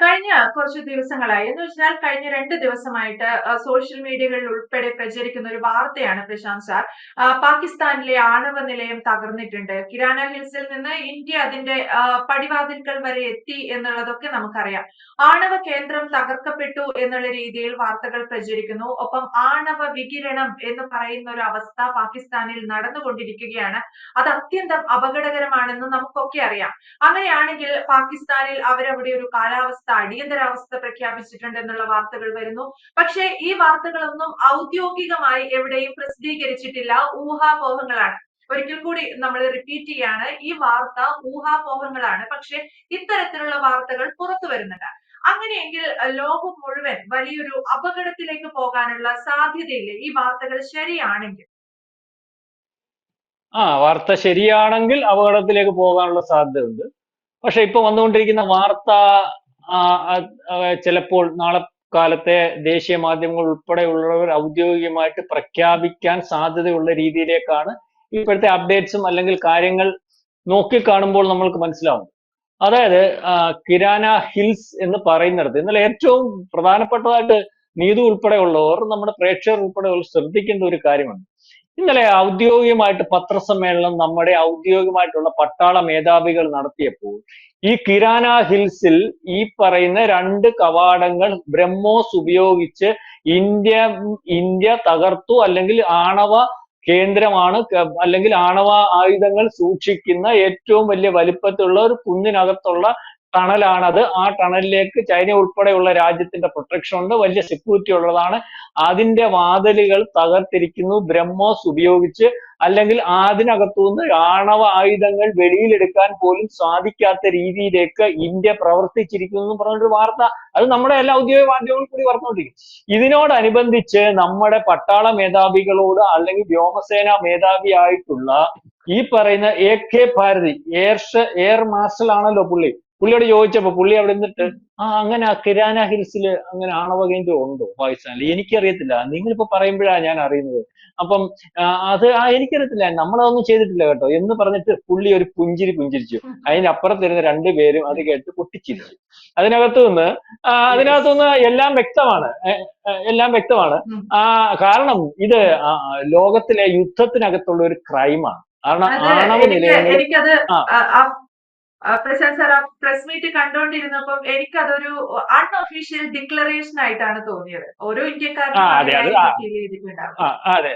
കഴിഞ്ഞ കുറച്ച് ദിവസങ്ങളായി എന്ന് വെച്ചാൽ കഴിഞ്ഞ 2 ദിവസമായിട്ട് സോഷ്യൽ മീഡിയകളിൽ ഉൾപ്പെടെ പ്രചരിക്കുന്ന ഒരു വാർത്തയാണ് പ്രശാന്ത് സാർ. പാകിസ്ഥാനിലെ ആണവ നിലയം തകർന്നിട്ടുണ്ട്. കിരാന ഹിൽസിൽ നിന്ന് ഇന്ത്യ അതിന്റെ പടിവാതിൽക്കൽ വരെ എത്തി എന്നുള്ളതൊക്കെ നമുക്കറിയാം. ആണവ കേന്ദ്രം തകർക്കപ്പെട്ടു എന്നുള്ള രീതിയിൽ വാർത്തകൾ പ്രചരിക്കുന്നു. ഒപ്പം ആണവ വികിരണം എന്ന് പറയുന്ന ഒരു അവസ്ഥ പാകിസ്ഥാനിൽ നടന്നുകൊണ്ടിരിക്കുകയാണ്. അത് അത്യന്തം അപകടകരമാണെന്ന് നമുക്കൊക്കെ അറിയാം. അങ്ങനെയാണെങ്കിൽ പാകിസ്ഥാനിൽ അവരവിടെ ഒരു കാലാവസ്ഥ അടിയന്തരാവസ്ഥ പ്രഖ്യാപിച്ചിട്ടുണ്ട് എന്നുള്ള വാർത്തകൾ വരുന്നു. പക്ഷേ ഈ വാർത്തകളൊന്നും ഔദ്യോഗികമായി എവിടെയും പ്രസിദ്ധീകരിച്ചിട്ടില്ല. ഊഹാപോഹങ്ങളാണ്. ഒരിക്കൽ കൂടി നമ്മൾ റിപ്പീറ്റ് ചെയ്യാണ്, ഈ വാർത്ത ഊഹാപോഹങ്ങളാണ്. പക്ഷെ ഇത്തരത്തിലുള്ള വാർത്തകൾ പുറത്തു വരുന്നുണ്ട്. അങ്ങനെയെങ്കിൽ ലോകം മുഴുവൻ വലിയൊരു അപകടത്തിലേക്ക് പോകാനുള്ള സാധ്യതയില്ലേ ഈ വാർത്തകൾ ശരിയാണെങ്കിൽ? വാർത്ത ശരിയാണെങ്കിൽ അപകടത്തിലേക്ക് പോകാനുള്ള സാധ്യതയുണ്ട്. പക്ഷെ ഇപ്പൊ വന്നുകൊണ്ടിരിക്കുന്ന വാർത്ത ആ, ചിലപ്പോൾ നാളെ കാലത്തെ ദേശീയ മാധ്യമങ്ങൾ ഉൾപ്പെടെയുള്ളവർ ഔദ്യോഗികമായിട്ട് പ്രഖ്യാപിക്കാൻ സാധ്യതയുള്ള രീതിയിലേക്കാണ് ഇപ്പോഴത്തെ അപ്ഡേറ്റ്സും അല്ലെങ്കിൽ കാര്യങ്ങൾ നോക്കിക്കാണുമ്പോൾ നമ്മൾക്ക് മനസ്സിലാവും. അതായത് കിരാന ഹിൽസ് എന്ന് പറയുന്നിടത്ത് ഇന്നലെ ഏറ്റവും പ്രധാനപ്പെട്ടതായിട്ട് നീതു ഉൾപ്പെടെയുള്ളവർ, നമ്മുടെ പ്രേക്ഷകർ ഉൾപ്പെടെയുള്ളവർ ശ്രദ്ധിക്കേണ്ട ഒരു കാര്യമാണ്. ഇന്നലെ ഔദ്യോഗികമായിട്ട് പത്രസമ്മേളനം നമ്മുടെ ഔദ്യോഗികമായിട്ടുള്ള പട്ടാള മേധാവികൾ നടത്തിയപ്പോൾ ഈ കിരാന ഹിൽസിൽ ഈ പറയുന്ന 2 കവാടങ്ങൾ ബ്രഹ്മോസ് ഉപയോഗിച്ച് ഇന്ത്യ ഇന്ത്യ തകർത്തു, അല്ലെങ്കിൽ ആണവ കേന്ദ്രമാണ്, അല്ലെങ്കിൽ ആണവ ആയുധങ്ങൾ സൂക്ഷിക്കുന്ന ഏറ്റവും വലിയ വലിപ്പത്തിലുള്ള ഒരു കുന്നിനകത്തുള്ള ടണലാണത്. ആ ടണലിലേക്ക് ചൈന ഉൾപ്പെടെയുള്ള രാജ്യത്തിന്റെ പ്രൊട്ടക്ഷൻ ഉണ്ട്, വലിയ സെക്യൂരിറ്റി ഉള്ളതാണ്. അതിന്റെ വാതിലുകൾ തകർത്തിരിക്കുന്നു ബ്രഹ്മോസ് ഉപയോഗിച്ച്. അല്ലെങ്കിൽ അതിനകത്തുനിന്ന് ആണവ ആയുധങ്ങൾ വെളിയിലെടുക്കാൻ പോലും സാധിക്കാത്ത രീതിയിലേക്ക് ഇന്ത്യ പ്രവർത്തിച്ചിരിക്കുന്നു എന്ന് പറഞ്ഞൊരു വാർത്ത, അത് നമ്മുടെ എല്ലാ ഔദ്യോഗിക മാധ്യമങ്ങളും കൂടി പറഞ്ഞുകൊണ്ടിരിക്കും. ഇതിനോടനുബന്ധിച്ച് നമ്മുടെ പട്ടാള മേധാവികളോട്, അല്ലെങ്കിൽ വ്യോമസേന മേധാവിയായിട്ടുള്ള ഈ പറയുന്ന AK ഭാരതി, എയർ മാർഷൽ ആണല്ലോ പുള്ളിയോട് ചോദിച്ചപ്പോ പുള്ളി അവിടെ നിന്നിട്ട് അങ്ങനെ കിരാന ഹിൽസിൽ അങ്ങനെ ആണവ കേന്ദ്രം ഉണ്ടോ പാകിസ്ഥാനിൽ? എനിക്കറിയത്തില്ല, നിങ്ങളിപ്പോ പറയുമ്പോഴാണ് ഞാൻ അറിയുന്നത്. അപ്പം അത് എനിക്കറിയത്തില്ല, നമ്മളതൊന്നും ചെയ്തിട്ടില്ല കേട്ടോ എന്ന് പറഞ്ഞിട്ട് പുള്ളി ഒരു പുഞ്ചിരിച്ചു. അതിനപ്പുറത്തിരുന്ന 2 പേരും അത് കേട്ട് പൊട്ടിച്ചിരിച്ചു. അതിനകത്തുനിന്ന് എല്ലാം വ്യക്തമാണ്. എല്ലാം വ്യക്തമാണ്. കാരണം ഇത് ലോകത്തിലെ യുദ്ധത്തിനകത്തുള്ള ഒരു ക്രൈമാണ്. കാരണം ആണവ നിലയങ്ങൾ പ്രശാന്ത് സാർ, ആ പ്രസ് മീറ്റ് കണ്ടുകൊണ്ടിരുന്നപ്പം എനിക്കതൊരു അൺഒഫീഷ്യൽ ഡിക്ലറേഷൻ ആയിട്ടാണ് തോന്നിയത്. ഓരോ ഇന്ത്യക്കാർക്കും ഫീൽ ചെയ്തിട്ടുണ്ടാവും. അതെ,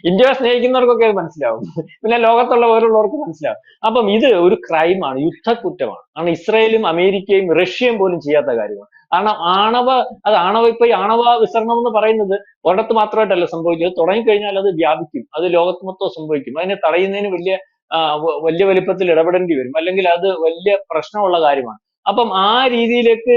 ഇന്ത്യയെ സ്നേഹിക്കുന്നവർക്കൊക്കെ അത് മനസ്സിലാവും, പിന്നെ ലോകത്തുള്ള ഓരോരുള്ളവർക്ക് മനസ്സിലാവും. അപ്പം ഇത് ഒരു ക്രൈമാണ്, യുദ്ധക്കുറ്റമാണ്. കാരണം ഇസ്രയേലും അമേരിക്കയും റഷ്യയും പോലും ചെയ്യാത്ത കാര്യമാണ്. കാരണം ഇപ്പൊ ഈ ആണവ വിസരണം എന്ന് പറയുന്നത് ഒരിടത്ത് മാത്രമായിട്ടല്ല സംഭവിച്ചത്. തുടങ്ങിക്കഴിഞ്ഞാൽ അത് വ്യാപിക്കും, അത് ലോകത്ത് മൊത്തം സംഭവിക്കും. അതിനെ തടയുന്നതിന് വലിയ വലിപ്പത്തിൽ ഇടപെടേണ്ടി വരും, അല്ലെങ്കിൽ അത് വലിയ പ്രശ്നമുള്ള കാര്യമാണ്. അപ്പം ആ രീതിയിലേക്ക്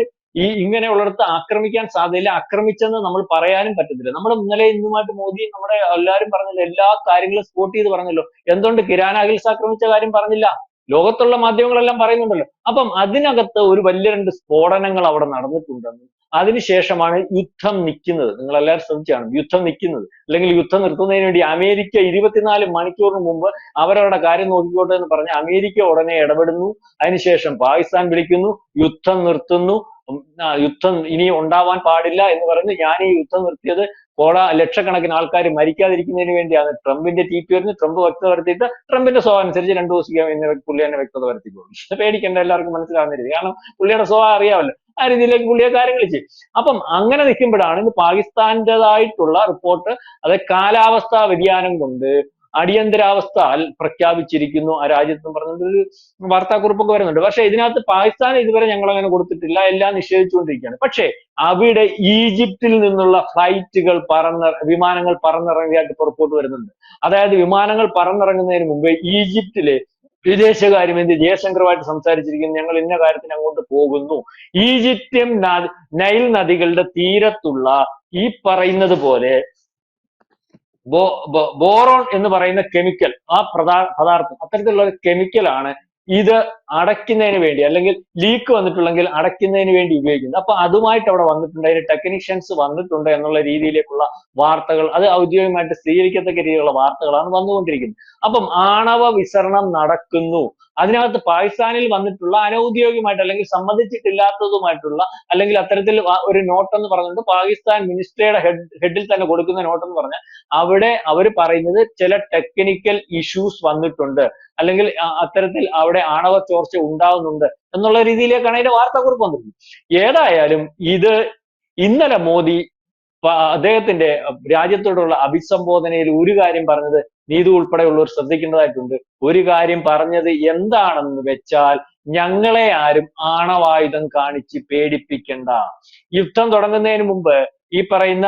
ഇങ്ങനെയുള്ളിടത്ത് ആക്രമിക്കാൻ സാധ്യതയില്ല. ആക്രമിച്ചെന്ന് നമ്മൾ പറയാനും പറ്റത്തില്ല. നമ്മൾ ഇന്നലെ ഇന്നുമായിട്ട് മോദി നമ്മുടെ എല്ലാവരും പറഞ്ഞല്ലോ, എല്ലാ കാര്യങ്ങളും സ്പോട്ട് ചെയ്ത് പറഞ്ഞല്ലോ. എന്തുകൊണ്ട് കിരാന ഹിൽസ് ആക്രമിച്ച കാര്യം പറഞ്ഞില്ല? ലോകത്തുള്ള മാധ്യമങ്ങളെല്ലാം പറയുന്നുണ്ടല്ലോ. അപ്പം അതിനകത്ത് ഒരു വലിയ 2 സ്ഫോടനങ്ങൾ അവിടെ നടന്നിട്ടുണ്ടെന്നും അതിനുശേഷമാണ് യുദ്ധം നിൽക്കുന്നത്. നിങ്ങൾ എല്ലാവരും ശ്രദ്ധിച്ചാണ് യുദ്ധം നിൽക്കുന്നത്, അല്ലെങ്കിൽ യുദ്ധം നിർത്തുന്നതിന് വേണ്ടി അമേരിക്ക 24 മണിക്കൂറിന് മുമ്പ് അവരവരുടെ കാര്യം നോക്കിക്കോട്ടെ എന്ന് പറഞ്ഞ് അമേരിക്ക ഉടനെ ഇടപെടുന്നു. അതിനുശേഷം പാകിസ്ഥാൻ വിളിക്കുന്നു, യുദ്ധം നിർത്തുന്നു, യുദ്ധം ഇനി ഉണ്ടാവാൻ പാടില്ല എന്ന് പറഞ്ഞ് ഞാൻ ഈ യുദ്ധം നിർത്തിയത് ലക്ഷക്കണക്കിന് ആൾക്കാർ മരിക്കാതിരിക്കുന്നതിന് വേണ്ടിയാണ്. ട്രംപിന്റെ TP വരുന്നു, ട്രംപ് വ്യക്തത വരുത്തിയിട്ട് ട്രംപിന്റെ സ്വഭാവം അനുസരിച്ച് 2 ദിവസം എന്ന് പുള്ളി തന്നെ വ്യക്തത വരുത്തിക്കോളും. പേടിക്കേണ്ട, എല്ലാവർക്കും മനസ്സിലാവുന്ന രീതി. കാരണം പുള്ളിയുടെ സ്വഭാവം അറിയാമല്ലോ, ആ രീതിയിലേക്ക് പുള്ളിയെ കാര്യങ്ങൾ ചെയ്യും. അപ്പം അങ്ങനെ നിൽക്കുമ്പോഴാണ് ഇന്ന് പാകിസ്ഥാന്റേതായിട്ടുള്ള റിപ്പോർട്ട്, അത് കാലാവസ്ഥാ വ്യതിയാനം കൊണ്ട് അടിയന്തരാവസ്ഥ പ്രഖ്യാപിച്ചിരിക്കുന്നു ആ രാജ്യത്ത് പറഞ്ഞൊരു വാർത്താക്കുറിപ്പൊക്കെ വരുന്നുണ്ട്. പക്ഷെ ഇതിനകത്ത് പാകിസ്ഥാൻ ഇതുവരെ ഞങ്ങൾ അങ്ങനെ കൊടുത്തിട്ടില്ല, എല്ലാം നിഷേധിച്ചുകൊണ്ടിരിക്കുകയാണ്. പക്ഷെ അവിടെ ഈജിപ്തിൽ നിന്നുള്ള വിമാനങ്ങൾ പറന്നിറങ്ങിയതായിട്ട് ഇപ്പോൾ റിപ്പോർട്ട് വരുന്നുണ്ട്. അതായത് വിമാനങ്ങൾ പറന്നിറങ്ങുന്നതിന് മുമ്പ് ഈജിപ്തിലെ വിദേശകാര്യമന്ത്രി ജയശങ്കറുമായിട്ട് സംസാരിച്ചിരിക്കുന്നു, ഞങ്ങൾ ഇന്ന കാര്യത്തിന് അങ്ങോട്ട് പോകുന്നു. ഈജിപ്ഷ്യൻ നൈൽ നദികളുടെ തീരത്തുള്ള ഈ പറയുന്നത് പോലെ ബോറോൺ എന്ന് പറയുന്ന കെമിക്കൽ, ആ പദാർത്ഥം, അത്തരത്തിലുള്ള ഒരു കെമിക്കലാണ് ഇത് അടയ്ക്കുന്നതിന് വേണ്ടി, അല്ലെങ്കിൽ ലീക്ക് വന്നിട്ടുണ്ടെങ്കിൽ അടയ്ക്കുന്നതിന് വേണ്ടി ഉപയോഗിക്കുന്നത്. അപ്പൊ അതുമായിട്ട് അവിടെ വന്നിട്ടുണ്ട്, അതിന് ടെക്നീഷ്യൻസ് വന്നിട്ടുണ്ട് എന്നുള്ള രീതിയിലേക്കുള്ള വാർത്തകൾ, അത് ഔദ്യോഗികമായിട്ട് സ്ഥിരീകരിക്കത്തക്ക രീതിയിലുള്ള വാർത്തകളാണ് വന്നുകൊണ്ടിരിക്കുന്നത്. അപ്പം ആണവ വിസരണം നടക്കുന്നു, അതിനകത്ത് പാകിസ്ഥാനിൽ വന്നിട്ടുള്ള അനൗദ്യോഗികമായിട്ട് അല്ലെങ്കിൽ സമ്മതിച്ചിട്ടില്ലാത്തതുമായിട്ടുള്ള അല്ലെങ്കിൽ അത്തരത്തിൽ ഒരു നോട്ട് എന്ന് പറഞ്ഞുകൊണ്ട് പാകിസ്ഥാൻ മിനിസ്ട്രിയുടെ ഹെഡിൽ തന്നെ കൊടുക്കുന്ന നോട്ട് എന്ന് പറഞ്ഞാൽ അവിടെ അവർ പറയുന്നത് ചില ടെക്നിക്കൽ ഇഷ്യൂസ് വന്നിട്ടുണ്ട്, അല്ലെങ്കിൽ അത്തരത്തിൽ അവിടെ ആണവ ചോർച്ച ഉണ്ടാവുന്നുണ്ട് എന്നുള്ള രീതിയിലേക്കാണ് അതിന്റെ വാർത്താക്കുറിപ്പ് വന്നിട്ടുള്ളത്. ഏതായാലും ഇത് ഇന്നലെ മോദി അദ്ദേഹത്തിന്റെ രാജ്യത്തോടുള്ള അഭിസംബോധനയിൽ ഒരു കാര്യം പറഞ്ഞത് നീതു ഉൾപ്പെടെയുള്ളവർ ശ്രദ്ധിക്കേണ്ടതായിട്ടുണ്ട്. ഒരു കാര്യം പറഞ്ഞത് എന്താണെന്ന് വെച്ചാൽ, ഞങ്ങളെ ആരും ആണവായുധം കാണിച്ച് പേടിപ്പിക്കണ്ട. യുദ്ധം തുടങ്ങുന്നതിന് മുമ്പ് ഈ പറയുന്ന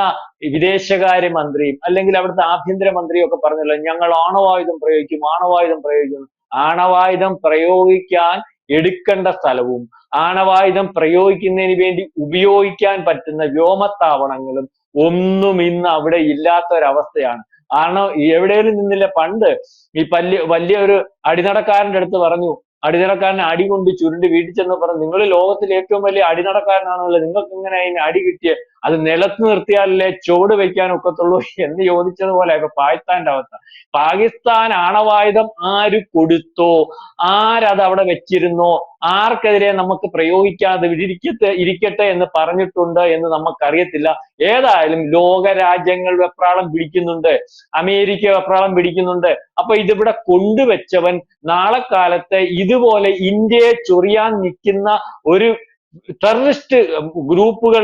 വിദേശകാര്യ മന്ത്രിയും അല്ലെങ്കിൽ അവിടുത്തെ ആഭ്യന്തര മന്ത്രിയും ഒക്കെ പറഞ്ഞല്ലോ, ഞങ്ങൾ ആണവായുധം പ്രയോഗിക്കും, ആണവായുധം പ്രയോഗിക്കും. ആണവായുധം പ്രയോഗിക്കാൻ എടുക്കേണ്ട സ്ഥലവും ആണവായുധം പ്രയോഗിക്കുന്നതിന് വേണ്ടി ഉപയോഗിക്കാൻ പറ്റുന്ന വ്യോമത്താവളങ്ങളും ഒന്നും ഇന്ന് അവിടെ ഇല്ലാത്ത ഒരവസ്ഥയാണ്. കാരണം എവിടെയും നിന്നില്ല. പണ്ട് ഈ വലിയ ഒരു അടിനടക്കാരന്റെ അടുത്ത് പറഞ്ഞു, അടിനടക്കാരനെ അടി കൊണ്ട് ചുരുണ്ടി വീട്ടിൽ ചെന്ന് പറഞ്ഞു, നിങ്ങൾ ലോകത്തിലെ ഏറ്റവും വലിയ അടിനടക്കാരനാണല്ലോ, നിങ്ങൾക്ക് ഇങ്ങനെ അതിന് അടി കിട്ടിയ, അത് നിലത്ത് നിർത്തിയാലല്ലേ ചുവട് വെക്കാൻ ഒക്കത്തുള്ളൂ എന്ന് ചോദിച്ചതുപോലെ ഇപ്പൊ പാകിസ്ഥാന്റെ അവസ്ഥ. പാകിസ്ഥാൻ ആണവായുധം ആര് കൊടുത്തോ, ആരത് അവിടെ വെച്ചിരുന്നോ, ആർക്കെതിരെ നമുക്ക് പ്രയോഗിക്കാതെ ഇരിക്കട്ടെ എന്ന് പറഞ്ഞിട്ടുണ്ട് എന്ന് നമുക്കറിയത്തില്ല. ഏതായാലും ലോക രാജ്യങ്ങൾ വെപ്രാളം പിടിക്കുന്നുണ്ട്, അമേരിക്ക വെപ്രാളം പിടിക്കുന്നുണ്ട്. അപ്പൊ ഇതിവിടെ കൊണ്ടുവച്ചവൻ നാളെ കാലത്ത് ഇതുപോലെ ഇന്ത്യയെ ചൊറിയാൻ നിൽക്കുന്ന ഒരു ടെററിസ്റ്റ് ഗ്രൂപ്പുകൾ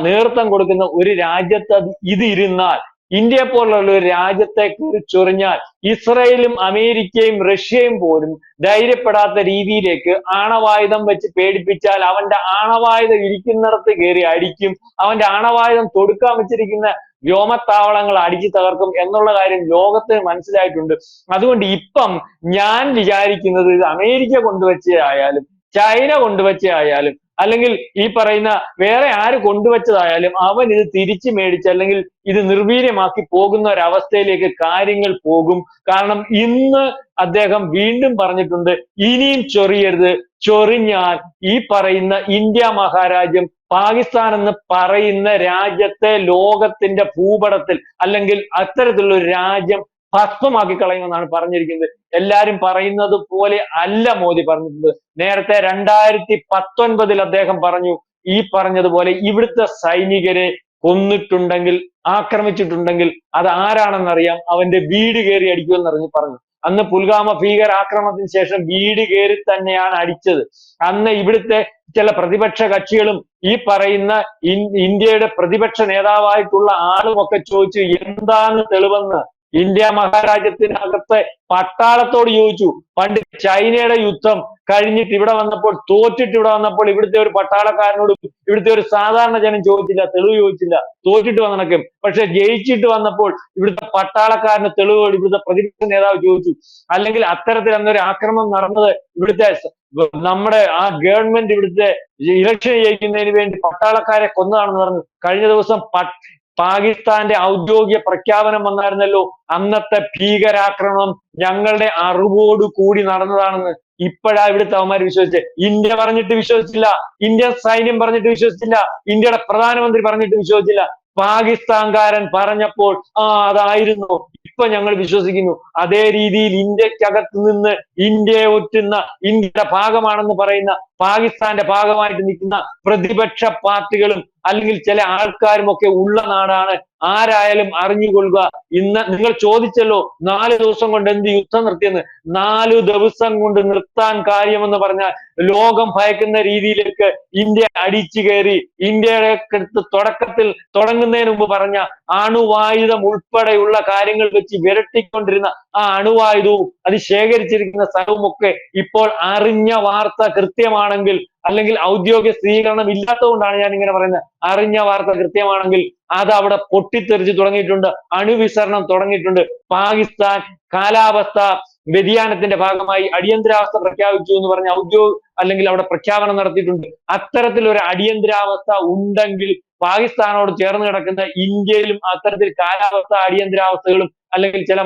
നേതൃത്വം കൊടുക്കുന്ന ഒരു രാജ്യത്ത് ഇതിരുന്നാൽ, ഇന്ത്യയെ പോലുള്ള ഒരു രാജ്യത്തെ ചൊറിഞ്ഞാൽ ഇസ്രയേലും അമേരിക്കയും റഷ്യയും പോലും ധൈര്യപ്പെടാത്ത രീതിയിലേക്ക് ആണവായുധം വെച്ച് പേടിപ്പിച്ചാൽ അവന്റെ ആണവായുധം ഇരിക്കുന്നിടത്ത് കയറി അടിക്കും, അവന്റെ ആണവായുധം തൊടുക്കാൻ വെച്ചിരിക്കുന്ന വ്യോമത്താവളങ്ങൾ അടിച്ചു തകർക്കും എന്നുള്ള കാര്യം ലോകത്തിന് മനസ്സിലായിട്ടുണ്ട്. അതുകൊണ്ട് ഇപ്പം ഞാൻ വിചാരിക്കുന്നത്, ഇത് അമേരിക്ക കൊണ്ടുവച്ചതായാലും ചൈന കൊണ്ടുവച്ചതായാലും അല്ലെങ്കിൽ ഈ പറയുന്ന വേറെ ആര് കൊണ്ടുവച്ചതായാലും അവൻ ഇത് തിരിച്ചു മേടിച്ച് അല്ലെങ്കിൽ ഇത് നിർവീര്യമാക്കി പോകുന്ന ഒരവസ്ഥയിലേക്ക് കാര്യങ്ങൾ പോകും. കാരണം ഇന്ന് അദ്ദേഹം വീണ്ടും പറഞ്ഞിട്ടുണ്ട്, ഇനിയും ചൊറിയരുത്, ചൊറിഞ്ഞാൽ ഈ പറയുന്ന ഇന്ത്യ മഹാരാജ്യം പാകിസ്ഥാൻ എന്ന് പറയുന്ന രാജ്യത്തെ ലോകത്തിന്റെ ഭൂപടത്തിൽ അല്ലെങ്കിൽ അത്തരത്തിലുള്ള ഒരു രാജ്യം ഭസ്മമാക്കി കളയുമെന്നാണ് പറഞ്ഞിരിക്കുന്നത്. എല്ലാരും പറയുന്നത് പോലെ അല്ല മോദി പറഞ്ഞിട്ടുള്ളത്. നേരത്തെ 2019 അദ്ദേഹം പറഞ്ഞു, ഈ പറഞ്ഞതുപോലെ ഇവിടുത്തെ സൈനികരെ കൊന്നിട്ടുണ്ടെങ്കിൽ, ആക്രമിച്ചിട്ടുണ്ടെങ്കിൽ അത് ആരാണെന്നറിയാം, അവന്റെ വീട് കയറി അടിക്കുമെന്ന് പറഞ്ഞു. അന്ന് പുൽവാമ ഭീകരാക്രമണത്തിന് ശേഷം വീട് കയറി തന്നെയാണ് അടിച്ചത്. അന്ന് ഇവിടുത്തെ ചില പ്രതിപക്ഷ കക്ഷികളും ഈ പറയുന്ന ഇന്ത്യയുടെ പ്രതിപക്ഷ നേതാവായിട്ടുള്ള ആളുമൊക്കെ ചോദിച്ചു, എന്താണ് തെളിവെന്ന്. ഇന്ത്യ മഹാരാജ്യത്തിനകത്തെ പട്ടാളത്തോട് ചോദിച്ചു. പണ്ട് ചൈനയുടെ യുദ്ധം കഴിഞ്ഞിട്ട് ഇവിടെ വന്നപ്പോൾ, തോറ്റിട്ട് ഇവിടെ വന്നപ്പോൾ ഇവിടുത്തെ ഒരു പട്ടാളക്കാരനോട് ഇവിടുത്തെ ഒരു സാധാരണ ജനം ചോദിച്ചില്ല, തെളിവ് ചോദിച്ചില്ല, തോറ്റിട്ട് വന്നണക്കും. പക്ഷെ ജയിച്ചിട്ട് വന്നപ്പോൾ ഇവിടുത്തെ പട്ടാളക്കാരന് തെളിവ് ഇവിടുത്തെ പ്രതിപക്ഷ നേതാവ് ചോദിച്ചു. അല്ലെങ്കിൽ അത്തരത്തിൽ അന്നൊരു ആക്രമണം നടന്നത് ഇവിടുത്തെ നമ്മുടെ ആ ഗവൺമെന്റ് ഇവിടുത്തെ ഇലക്ഷൻ ജയിക്കുന്നതിന് വേണ്ടി പട്ടാളക്കാരെ കൊന്നതാണെന്ന് പറഞ്ഞു. കഴിഞ്ഞ ദിവസം പാകിസ്ഥാന്റെ ഔദ്യോഗിക പ്രഖ്യാപനം വന്നായിരുന്നല്ലോ, അന്നത്തെ ഭീകരാക്രമണം ഞങ്ങളുടെ അറിവോട് കൂടി നടന്നതാണെന്ന്. ഇപ്പോഴാ ഇവിടുത്തെ അവന്മാർ വിശ്വസിച്ചത്. ഇന്ത്യ പറഞ്ഞിട്ട് വിശ്വസിച്ചില്ല, ഇന്ത്യൻ സൈന്യം പറഞ്ഞിട്ട് വിശ്വസിച്ചില്ല, ഇന്ത്യയുടെ പ്രധാനമന്ത്രി പറഞ്ഞിട്ട് വിശ്വസിച്ചില്ല. പാകിസ്ഥാൻകാരൻ പറഞ്ഞപ്പോൾ അതായിരുന്നു, ഇപ്പൊ ഞങ്ങൾ വിശ്വസിക്കുന്നു. അതേ രീതിയിൽ ഇന്ത്യക്കകത്ത് നിന്ന് ഇന്ത്യയെ ഒറ്റുന്ന, ഇന്ത്യയുടെ ഭാഗമാണെന്ന് പറയുന്ന, പാകിസ്ഥാന്റെ ഭാഗമായിട്ട് നിൽക്കുന്ന പ്രതിപക്ഷ പാർട്ടികളും അല്ലെങ്കിൽ ചില ആൾക്കാരും ഒക്കെ ഉള്ള നാടാണ്. ആരായാലും അറിഞ്ഞുകൊള്ളുക. ഇന്ന് നിങ്ങൾ ചോദിച്ചല്ലോ 4 ദിവസം കൊണ്ട് എന്ത് യുദ്ധം നിർത്തിയെന്ന്. 4 ദിവസം കൊണ്ട് നിർത്താൻ കാര്യമെന്ന് പറഞ്ഞാൽ ലോകം ഭയക്കുന്ന രീതിയിലേക്ക് ഇന്ത്യ അടിച്ചു കയറി. ഇന്ത്യയുടെ തുടക്കത്തിൽ തുടങ്ങുന്നതിന് മുമ്പ് പറഞ്ഞ അണുവായുധം ഉൾപ്പെടെയുള്ള കാര്യങ്ങൾ വെച്ച് വിരട്ടിക്കൊണ്ടിരുന്ന ആ അണുവായുധവും അത് ശേഖരിച്ചിരിക്കുന്ന സ്ഥലവും ഒക്കെ ഇപ്പോൾ അറിഞ്ഞ വാർത്ത കൃത്യമാണെങ്കിൽ, അല്ലെങ്കിൽ ഔദ്യോഗിക സ്ഥിരീകരണം ഇല്ലാത്തതുകൊണ്ടാണ് ഞാൻ ഇങ്ങനെ പറയുന്നത്, അറിഞ്ഞ വാർത്ത കൃത്യമാണെങ്കിൽ അത് അവിടെ പൊട്ടിത്തെറിച്ച് തുടങ്ങിയിട്ടുണ്ട്, അണുവിസരണം തുടങ്ങിയിട്ടുണ്ട്. പാകിസ്ഥാൻ കാലാവസ്ഥ വ്യതിയാനത്തിന്റെ ഭാഗമായി അടിയന്തരാവസ്ഥ പ്രഖ്യാപിച്ചു എന്ന് പറഞ്ഞ അല്ലെങ്കിൽ അവിടെ പ്രഖ്യാപനം നടത്തിയിട്ടുണ്ട്. അത്തരത്തിലൊരു അടിയന്തരാവസ്ഥ ഉണ്ടെങ്കിൽ പാകിസ്ഥാനോട് ചേർന്ന് കിടക്കുന്ന ഇന്ത്യയിലും അത്തരത്തിൽ കാലാവസ്ഥ അടിയന്തരാവസ്ഥകളും അല്ലെങ്കിൽ ചില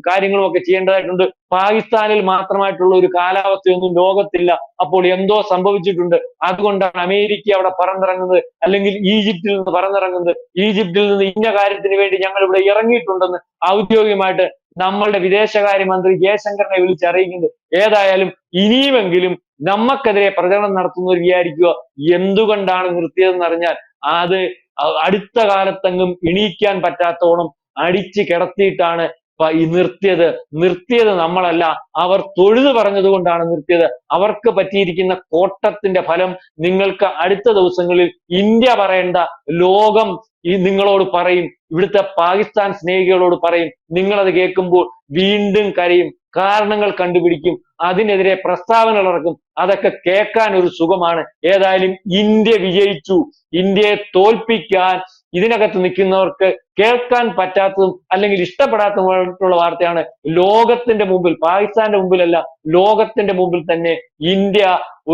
കാര്യങ്ങളും ഒക്കെ ചെയ്യേണ്ടതായിട്ടുണ്ട്. പാകിസ്ഥാനിൽ മാത്രമായിട്ടുള്ള ഒരു കാലാവസ്ഥയൊന്നും ലോകത്തില്ല. അപ്പോൾ എന്തോ സംഭവിച്ചിട്ടുണ്ട്. അതുകൊണ്ടാണ് അമേരിക്ക അവിടെ പറന്നിറങ്ങുന്നത്, അല്ലെങ്കിൽ ഈജിപ്തിൽ നിന്ന് പറന്നിറങ്ങുന്നത്. ഈജിപ്തിൽ നിന്ന് ഇന്ന കാര്യത്തിന് വേണ്ടി ഞങ്ങൾ ഇവിടെ ഇറങ്ങിയിട്ടുണ്ടെന്ന് ഔദ്യോഗികമായിട്ട് നമ്മളുടെ വിദേശകാര്യമന്ത്രി ജയശങ്കറിനെ വിളിച്ചറിയിക്കുന്നത്. ഏതായാലും ഇനിയുമെങ്കിലും നമുക്കെതിരെ പ്രചരണം നടത്തുന്നവർ വിചാരിക്കുക എന്തുകൊണ്ടാണ് നിർത്തിയതെന്ന് അറിഞ്ഞാൽ അത് അടുത്ത കാലത്തെങ്ങും എണീക്കാൻ പറ്റാത്തോണം അടിച്ചു കിടത്തിയിട്ടാണ് ഈ നിർത്തിയത് നമ്മളല്ല, അവർ തൊഴുതു പറഞ്ഞതുകൊണ്ടാണ് നിർത്തിയത്. അവർക്ക് പറ്റിയിരിക്കുന്ന കോട്ടത്തിന്റെ ഫലം നിങ്ങൾക്ക് അടുത്ത ദിവസങ്ങളിൽ ഇന്ത്യ പറയേണ്ട, ലോകം നിങ്ങളോട് പറയും, ഇവിടുത്തെ പാകിസ്ഥാൻ സ്നേഹികളോട് പറയും. നിങ്ങളത് കേൾക്കുമ്പോൾ വീണ്ടും കരയും, കാരണങ്ങൾ കണ്ടുപിടിക്കും, അതിനെതിരെ പ്രസ്താവനകൾ ഇറക്കും. അതൊക്കെ കേൾക്കാൻ ഒരു സുഖമാണ്. ഏതായാലും ഇന്ത്യ വിജയിച്ചു. ഇന്ത്യയെ തോൽപ്പിക്കാൻ ഇതിനകത്ത് നിൽക്കുന്നവർക്ക് കേൾക്കാൻ പറ്റാത്തതും അല്ലെങ്കിൽ ഇഷ്ടപ്പെടാത്തതുമായിട്ടുള്ള വാർത്തയാണ്. ലോകത്തിന്റെ മുമ്പിൽ, പാകിസ്ഥാന്റെ മുമ്പിലല്ല, ലോകത്തിന്റെ മുമ്പിൽ തന്നെ ഇന്ത്യ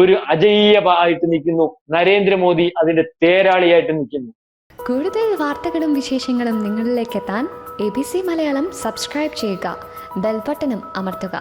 ഒരു അജയ്യമായിട്ട് നിൽക്കുന്നു. നരേന്ദ്രമോദി അതിന്റെ തേരാളിയായിട്ട് നിൽക്കുന്നു. കൂടുതൽ വാർത്തകളും വിശേഷങ്ങളും നിങ്ങളിലേക്ക് എത്താൻ ABC മലയാളം സബ്സ്ക്രൈബ് ചെയ്യുക, ബെൽ ബട്ടണും അമർത്തുക.